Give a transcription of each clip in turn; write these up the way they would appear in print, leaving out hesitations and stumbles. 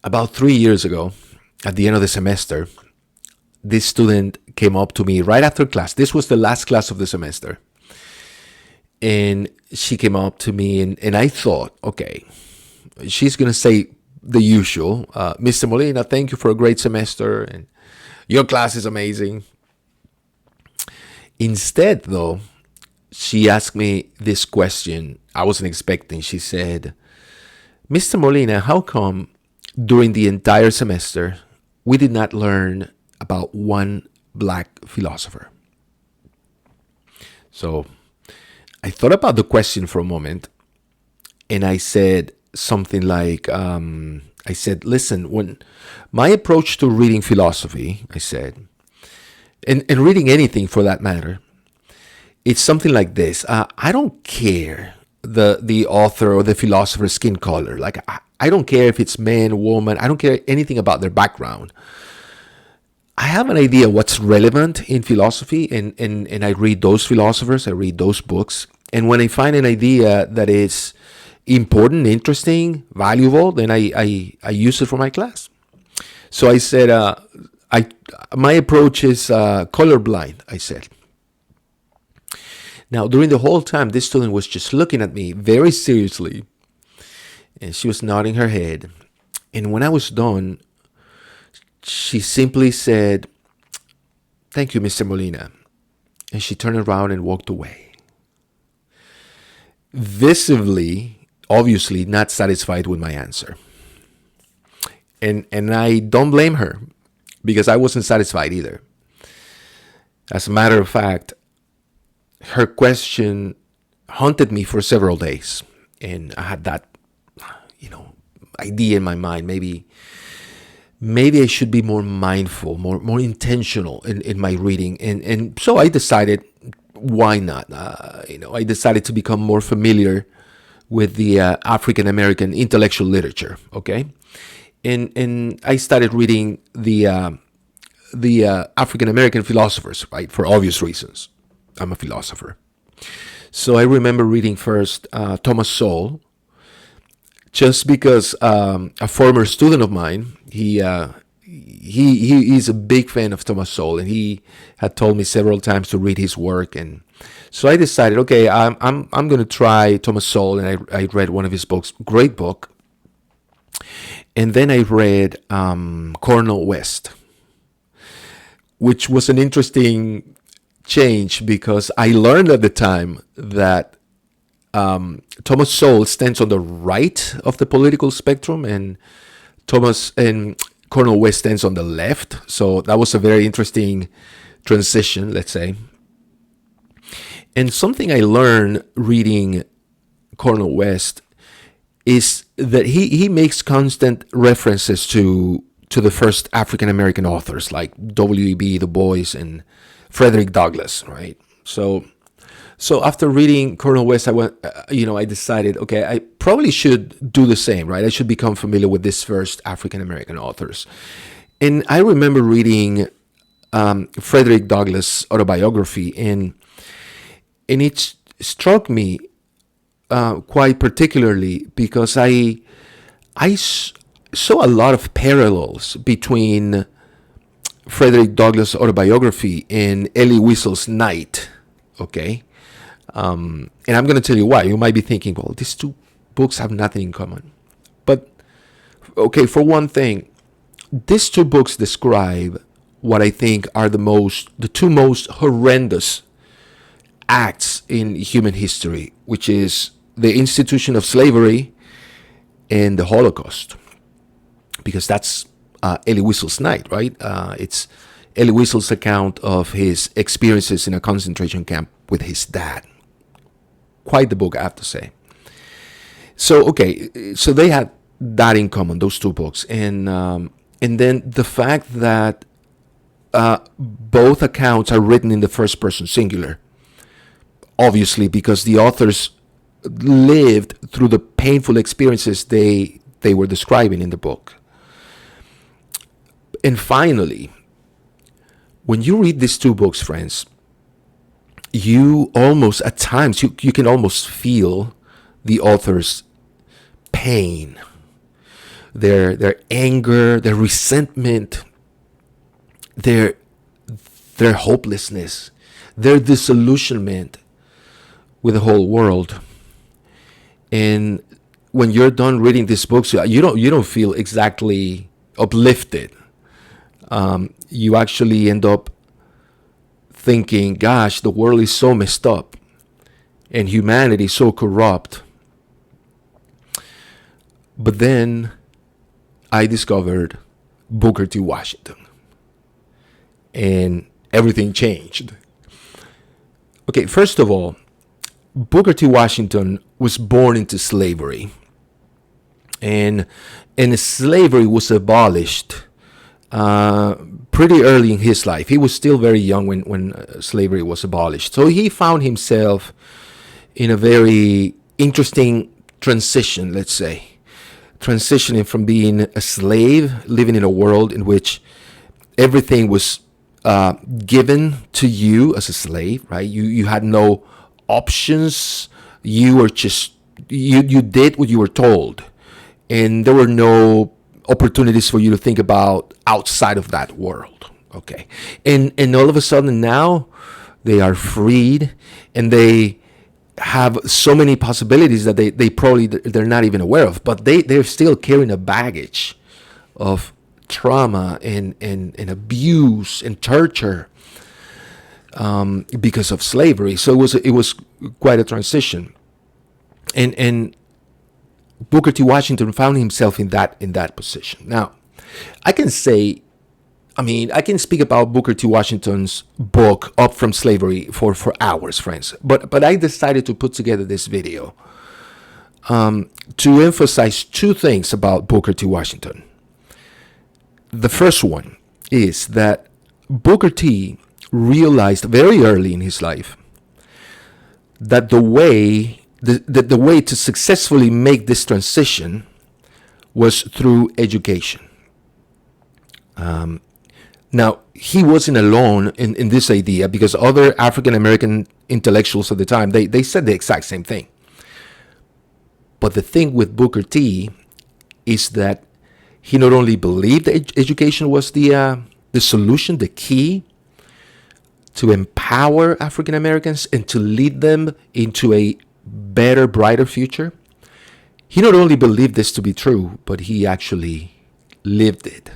about 3 years ago, at the end of the semester, this student came up to me right after class. This was the last class of the semester. And she came up to me, and I thought, okay, she's going to say the usual, Mr. Molina, thank you for a great semester, and your class is amazing. Instead, though, she asked me this question I wasn't expecting. She said, Mr. Molina, how come during the entire semester we did not learn about one black philosopher? So I thought about the question for a moment, and I said something like, I said, listen, when my approach to reading philosophy, I said, and reading anything for that matter, it's something like this. I don't care the author or the philosopher's skin color. Like, I don't care if it's man, woman. I don't care anything about their background. I have an idea what's relevant in philosophy, and I read those philosophers, I read those books. And when I find an idea that is important, interesting, valuable, then I use it for my class. So I said, my approach is colorblind, I said. Now, during the whole time, this student was just looking at me very seriously, and she was nodding her head. And when I was done, she simply said, thank you, Mr. Molina. And she turned around and walked away. Visibly, obviously not satisfied with my answer. And I don't blame her, because I wasn't satisfied either. As a matter of fact, her question haunted me for several days. And I had that, idea in my mind. Maybe I should be more mindful, more intentional in my reading. And so I decided, why not? I decided to become more familiar with the African American intellectual literature. Okay, and I started reading the African American philosophers, right? For obvious reasons, I'm a philosopher. So I remember reading first Thomas Sowell, just because a former student of mine, he is a big fan of Thomas Sowell, and he had told me several times to read his work. And so I decided, okay, I'm going to try Thomas Sowell, and I read one of his books, great book. And then I read Cornel West, which was an interesting change, because I learned at the time that Thomas Sowell stands on the right of the political spectrum, and Cornel West stands on the left. So that was a very interesting transition, let's say. And something I learned reading Cornel West is that he makes constant references to the first African American authors like W.E.B. Du Bois and Frederick Douglass, right? So after reading Cornel West, I decided, okay, I probably should do the same, right? I should become familiar with these first African American authors. And I remember reading Frederick Douglass' autobiography, and it struck me quite particularly because I saw a lot of parallels between Frederick Douglass' autobiography and Elie Wiesel's Night, okay? And I'm going to tell you why. You might be thinking, well, these two books have nothing in common. But, okay, for one thing, these two books describe what I think are the two most horrendous acts in human history, which is the institution of slavery and the Holocaust. Because that's Elie Wiesel's Night, right? It's Elie Wiesel's account of his experiences in a concentration camp with his dad. Quite the book, I have to say. So, okay, so they had that in common, those two books. And then the fact that both accounts are written in the first person singular, obviously, because the authors lived through the painful experiences they were describing in the book. And finally, when you read these two books, friends, you almost, at times, you can almost feel the author's pain, their anger, their resentment, their hopelessness, their disillusionment with the whole world. And when you're done reading these books, you don't feel exactly uplifted. You actually end up thinking, gosh, the world is so messed up and humanity is so corrupt. But then I discovered Booker T. Washington, and everything changed. Okay, first of all, Booker T. Washington was born into slavery, and slavery was abolished pretty early in his life. He was still very young when slavery was abolished. So he found himself in a very interesting transition, let's say. Transitioning from being a slave, living in a world in which everything was given to you as a slave, right? You had no options. You were just, you did what you were told. And there were no opportunities for you to think about outside of that world. Okay. And all of a sudden now they are freed, and they have so many possibilities that they probably they're not even aware of, but they're still carrying a baggage of trauma and abuse and torture because of slavery. So it was quite a transition, and Booker T. Washington found himself in that position. Now, I can speak about Booker T. Washington's book, Up From Slavery, for hours, friends. But I decided to put together this video to emphasize two things about Booker T. Washington. The first one is that Booker T. realized very early in his life that the way to successfully make this transition was through education. Now, he wasn't alone in this idea, because other African American intellectuals at the time, they said the exact same thing. But the thing with Booker T is that he not only believed that education was the solution, the key to empower African Americans and to lead them into a better, brighter future. He not only believed this to be true, but he actually lived it.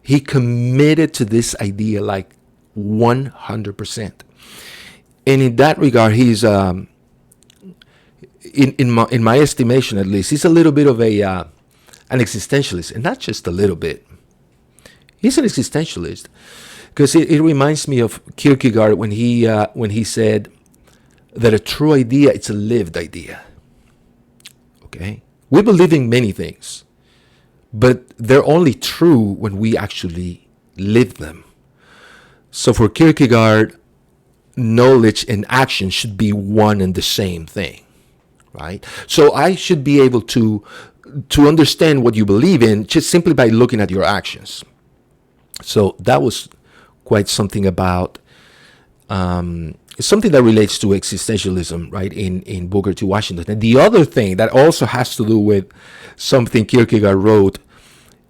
He committed to this idea like 100%. And in that regard, he's, in my estimation at least, he's a little bit of an existentialist. And not just a little bit. He's an existentialist. Because it reminds me of Kierkegaard when he said that a true idea, it's a lived idea. Okay? We believe in many things, but they're only true when we actually live them. So for Kierkegaard, knowledge and action should be one and the same thing, right? So I should be able to understand what you believe in just simply by looking at your actions. So that was quite something about something that relates to existentialism, right, in Booker T. Washington. And the other thing that also has to do with something Kierkegaard wrote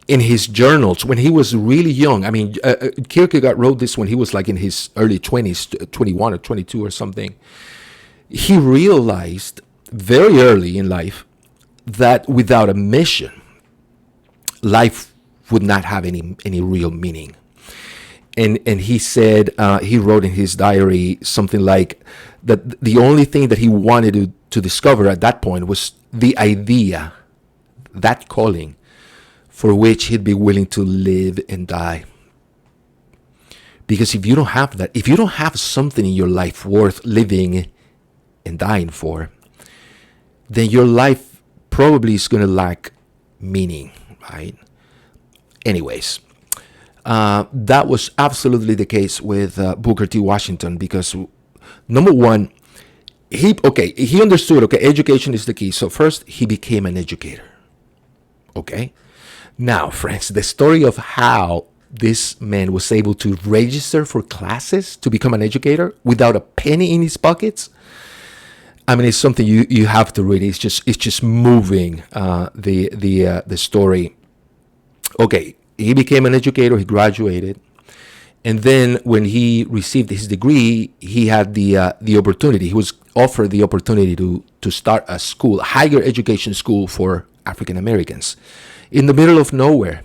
in his journals when he was really young. I mean, Kierkegaard wrote this when he was like in his early 20s, 21 or 22 or something. He realized very early in life that without a mission, life would not have any real meaning. And he said, he wrote in his diary something like that the only thing that he wanted to discover at that point was the idea, that calling, for which he'd be willing to live and die. Because if you don't have that, if you don't have something in your life worth living and dying for, then your life probably is going to lack meaning, right? Anyways. That was absolutely the case with Booker T. Washington, because number one, he understood, education is the key. So first, he became an educator. Okay. Now, friends, the story of how this man was able to register for classes to become an educator without a penny in his pockets, I mean, it's something you have to read. It's just moving, the story. Okay, he became an educator. He graduated, and then when he received his degree, he had the opportunity. He was offered the opportunity to start a school, a higher education school for African Americans, in the middle of nowhere,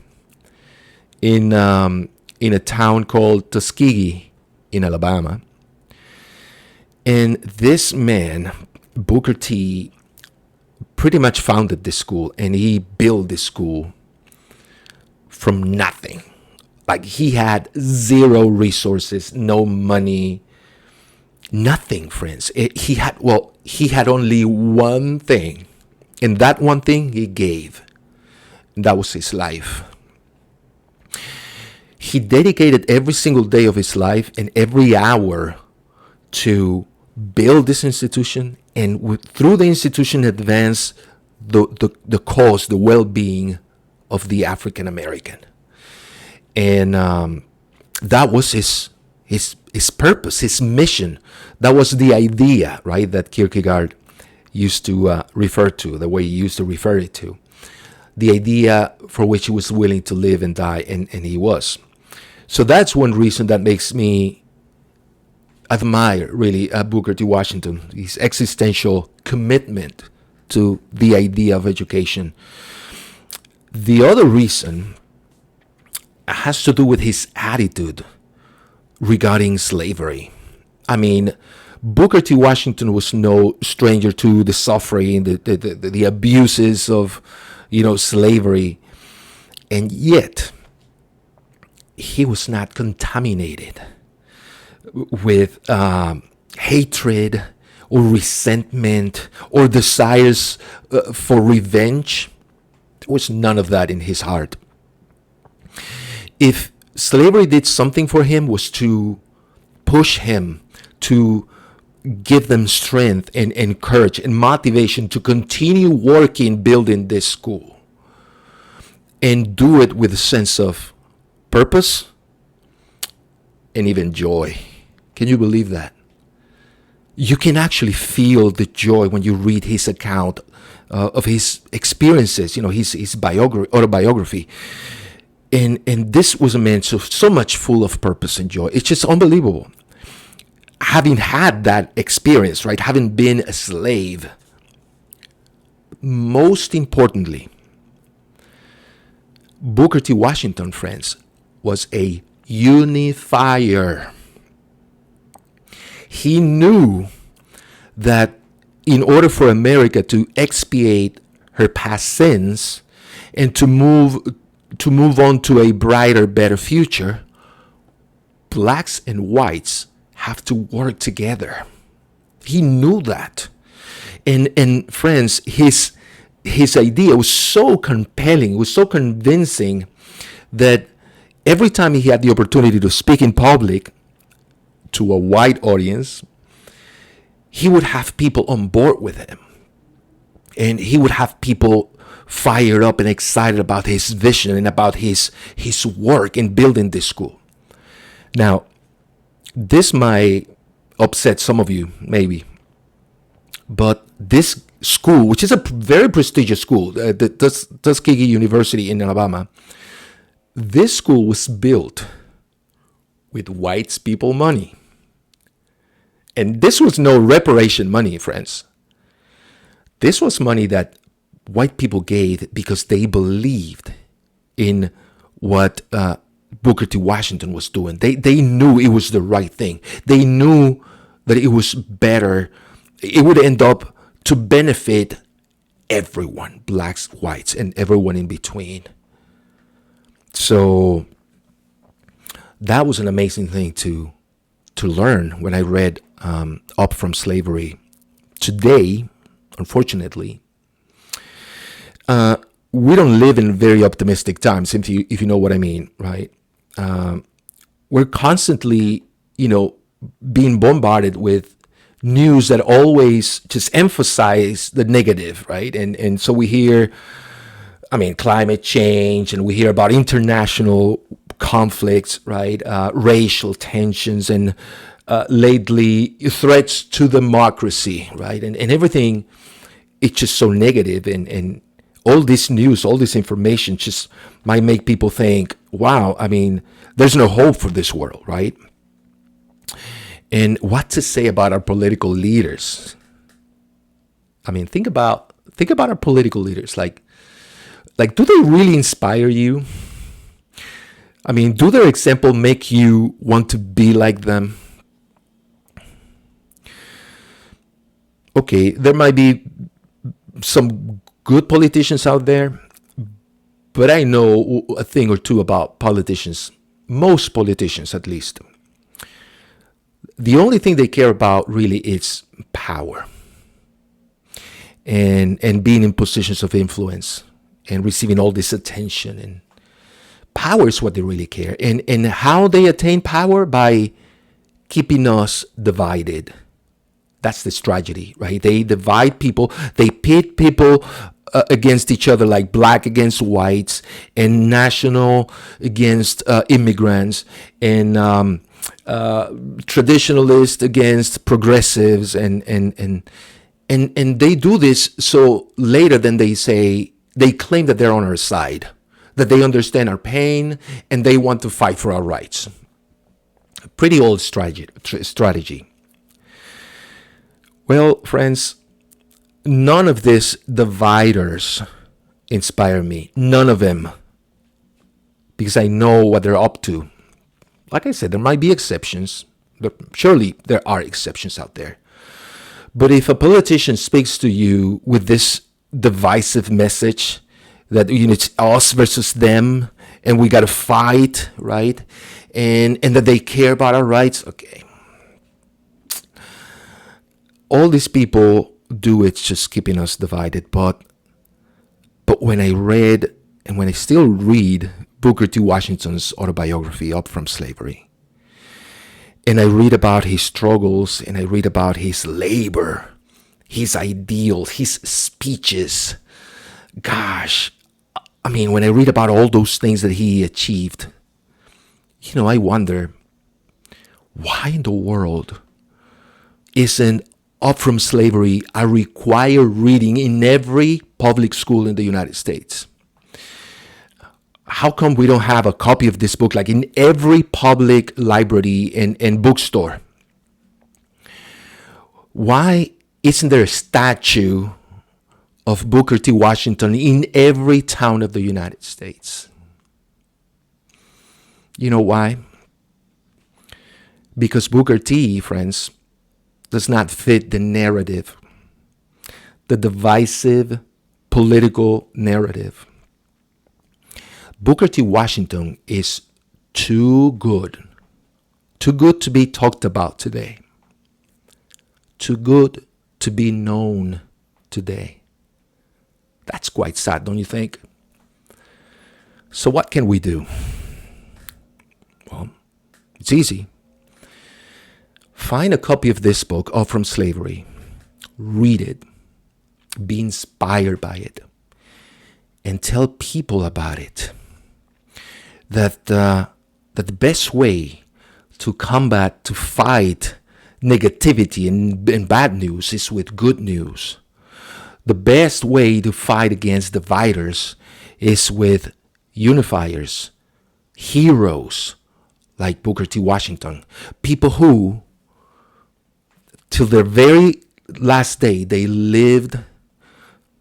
in a town called Tuskegee, in Alabama. And this man, Booker T, pretty much founded this school, and he built this school from nothing. Like, he had zero resources, no money, nothing, friends. He had only one thing, and that one thing he gave, and that was his life. He dedicated every single day of his life and every hour to build this institution, and through the institution advance the cause, the well-being of the African American. And that was his purpose, his mission. That was the idea, right, that Kierkegaard used to refer to, the way he used to refer it to. The idea for which he was willing to live and die, and he was. So that's one reason that makes me admire, really, Booker T. Washington, his existential commitment to the idea of education. The other reason has to do with his attitude regarding slavery. I mean, Booker T. Washington was no stranger to the suffering, the abuses of, slavery, and yet he was not contaminated with hatred or resentment or desires for revenge. There was none of that in his heart. If slavery did something for him, was to push him, to give them strength and courage and motivation to continue working, building this school, and do it with a sense of purpose and even joy. Can you believe that? You can actually feel the joy when you read his account of his experiences, his autobiography. And this was a man so much full of purpose and joy. It's just unbelievable. Having had that experience, right? Having been a slave. Most importantly, Booker T. Washington, friends, was a unifier. He knew that in order for America to expiate her past sins and to move on to a brighter, better future, blacks and whites have to work together. He knew that. And friends, his idea was so compelling, it was so convincing, that every time he had the opportunity to speak in public to a white audience, he would have people on board with him. And he would have people fired up and excited about his vision and about his work in building this school. Now, this might upset some of you, maybe, but this school, which is a very prestigious school, the Tuskegee University in Alabama, this school was built with white people money. And this was no reparation money, friends. This was money that white people gave because they believed in what Booker T. Washington was doing. They knew it was the right thing. They knew that it was better. It would end up to benefit everyone, blacks, whites, and everyone in between. So that was an amazing thing to learn when I read Up From Slavery. Today, unfortunately, we don't live in very optimistic times, if you know what I mean, right? We're constantly, being bombarded with news that always just emphasize the negative, right? And so we hear, climate change, and we hear about international conflicts, right? Racial tensions, and lately, threats to democracy, right? And everything, it's just so negative, and all this news, all this information just might make people think, wow, I mean, there's no hope for this world, right? And what to say about our political leaders? I mean, think about our political leaders. Like, do they really inspire you? I mean, do their example make you want to be like them? Okay, there might be some good politicians out there, but I know a thing or two about politicians, most politicians at least. The only thing they care about really is power and being in positions of influence and receiving all this attention. And power is what they really care. And how they attain power? By keeping us divided. That's this tragedy, right? They divide people. They pit people against each other, like black against whites, and national against immigrants, and traditionalists against progressives, and they do this so later then they claim that they're on our side, that they understand our pain, and they want to fight for our rights. Pretty old strategy. Well, friends, none of these dividers inspire me. None of them. Because I know what they're up to. Like I said, there might be exceptions, but surely there are exceptions out there. But if a politician speaks to you with this divisive message that it's us versus them and we got to fight, right? And that they care about our rights, okay. All these people do, it's just keeping us divided. But when I read, and when I still read Booker T. Washington's autobiography, Up From Slavery, and I read about his struggles, and I read about his labor, his ideals, his speeches, gosh, I mean, when I read about all those things that he achieved, I wonder, why in the world isn't Up From Slavery a required reading in every public school in the United States? How come we don't have a copy of this book like in every public library and bookstore? Why isn't there a statue of Booker T. Washington in every town of the United States? You know why? Because Booker T., friends, does not fit the narrative, the divisive political narrative. Booker T. Washington is too good to be talked about today, too good to be known today. That's quite sad, don't you think? So what can we do? Well, it's easy. Find a copy of this book, Up From Slavery. Read it. Be inspired by it. And tell people about it. That the best way to combat, to fight negativity and bad news is with good news. The best way to fight against dividers is with unifiers, heroes like Booker T. Washington. People who, till their very last day, they lived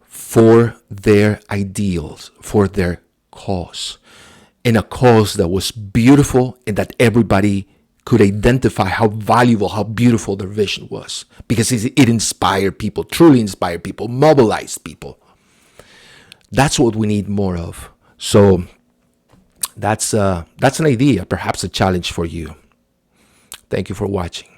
for their ideals, for their cause. In a cause that was beautiful and that everybody could identify how valuable, how beautiful their vision was. Because it inspired people, truly inspired people, mobilized people. That's what we need more of. So that's an idea, perhaps a challenge for you. Thank you for watching.